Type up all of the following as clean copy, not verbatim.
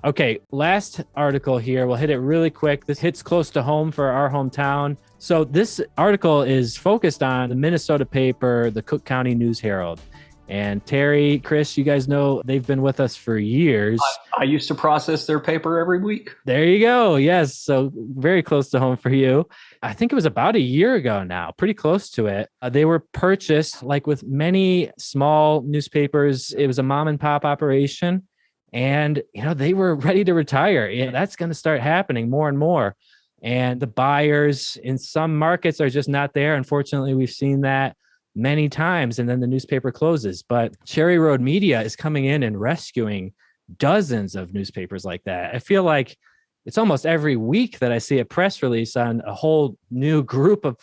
Okay, last article here. We'll hit it really quick. This hits close to home for our hometown. So this article is focused on the Minnesota paper, the Cook County News-Herald. And Terry, Chris, you guys know they've been with us for years. I used to process their paper every week. There you go. Yes. So very close to home for you. I think it was about a year ago now, pretty close to it. They were purchased, like with many small newspapers. It was a mom and pop operation. And, they were ready to retire. And that's going to start happening more and more. And the buyers in some markets are just not there. Unfortunately, we've seen that many times, and then the newspaper closes. But CherryRoad Media is coming in and rescuing dozens of newspapers like that. I feel like it's almost every week that I see a press release on a whole new group of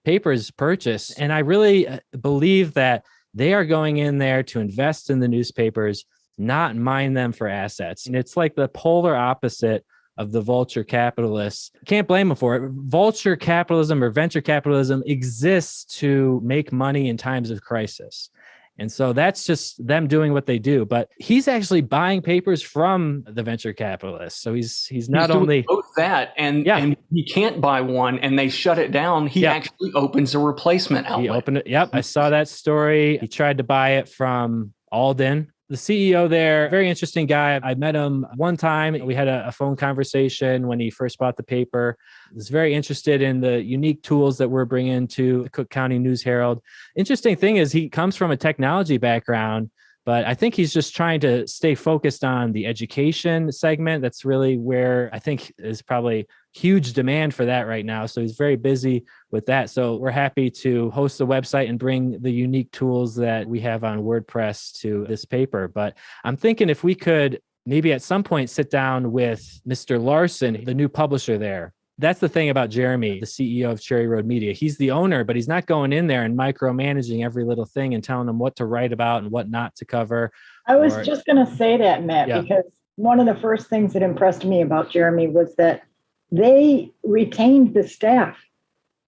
papers purchased. And I really believe that they are going in there to invest in the newspapers, not mine them for assets. And it's like the polar opposite of the vulture capitalists. Can't blame them for it. Vulture capitalism or venture capitalism exists to make money in times of crisis. And so that's just them doing what they do. But he's actually buying papers from the venture capitalists. So he's not only both that and he can't buy one and they shut it down. He actually opens a replacement outlet. He opened it. Yep. I saw that story. He tried to buy it from Alden. The CEO there, very interesting guy. I met him one time. We had a phone conversation when he first bought the paper. He was very interested in the unique tools that we're bringing to the Cook County News-Herald. Interesting thing is he comes from a technology background, but I think he's just trying to stay focused on the education segment. That's really where I think is probably huge demand for that right now. So he's very busy with that. So we're happy to host the website and bring the unique tools that we have on WordPress to this paper. But I'm thinking if we could maybe at some point sit down with Mr. Larson, the new publisher there. That's the thing about Jeremy, the CEO of CherryRoad Media. He's the owner, but he's not going in there and micromanaging every little thing and telling them what to write about and what not to cover. I was just going to say that, Matt, because one of the first things that impressed me about Jeremy was that they retained the staff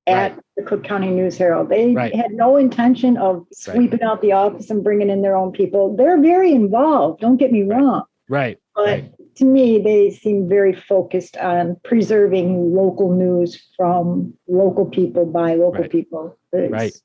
at the Cook County News-Herald. They had no intention of sweeping out the office and bringing in their own people. They're very involved. Don't get me wrong. But to me, they seem very focused on preserving local news from local people by local people. It's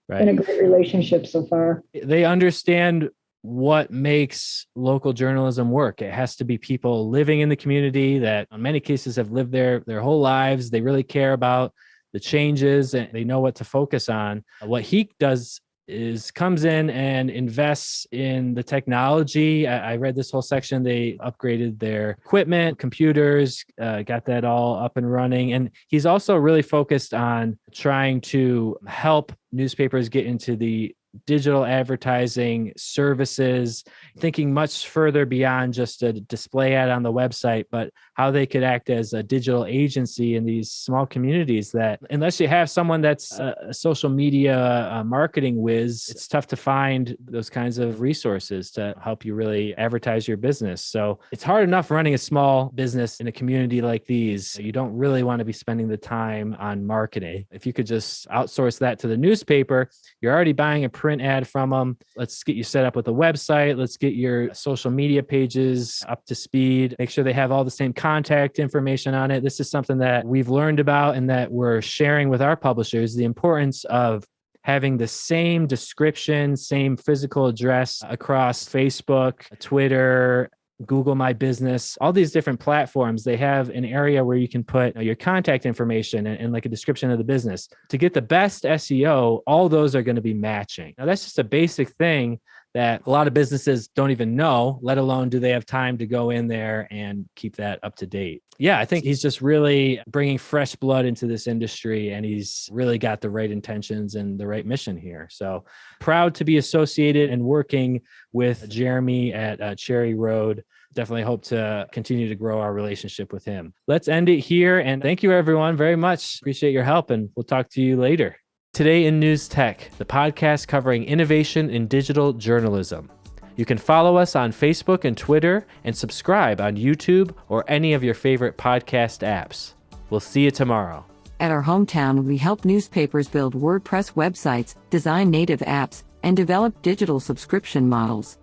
been a great relationship so far. They understand what makes local journalism work. It has to be people living in the community that in many cases have lived there their whole lives. They really care about the changes and they know what to focus on. What he does is comes in and invests in the technology. I read this whole section. They upgraded their equipment, computers, got that all up and running. And he's also really focused on trying to help newspapers get into the digital advertising services, thinking much further beyond just a display ad on the website, but how they could act as a digital agency in these small communities that unless you have someone that's a social media marketing whiz, it's tough to find those kinds of resources to help you really advertise your business. So it's hard enough running a small business in a community like these. You don't really want to be spending the time on marketing. If you could just outsource that to the newspaper, you're already buying a print ad from them. Let's get you set up with a website. Let's get your social media pages up to speed. Make sure they have all the same contact information on it. This is something that we've learned about and that we're sharing with our publishers, the importance of having the same description, same physical address across Facebook, Twitter, Google My Business, all these different platforms. They have an area where you can put your contact information and like a description of the business. To get the best SEO, all those are going to be matching. Now, that's just a basic thing that a lot of businesses don't even know, let alone do they have time to go in there and keep that up to date. Yeah, I think he's just really bringing fresh blood into this industry, and he's really got the right intentions and the right mission here. So proud to be associated and working with Jeremy at CherryRoad. Definitely hope to continue to grow our relationship with him. Let's end it here. And thank you, everyone, very much. Appreciate your help, and we'll talk to you later. Today in News Tech, the podcast covering innovation in digital journalism. You can follow us on Facebook and Twitter and subscribe on YouTube or any of your favorite podcast apps. We'll see you tomorrow. At our hometown, we help newspapers build WordPress websites, design native apps, and develop digital subscription models.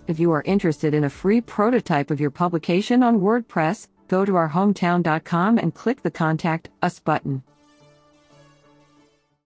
If you are interested in a free prototype of your publication on WordPress, go to ourhometown.com and click the Contact Us button.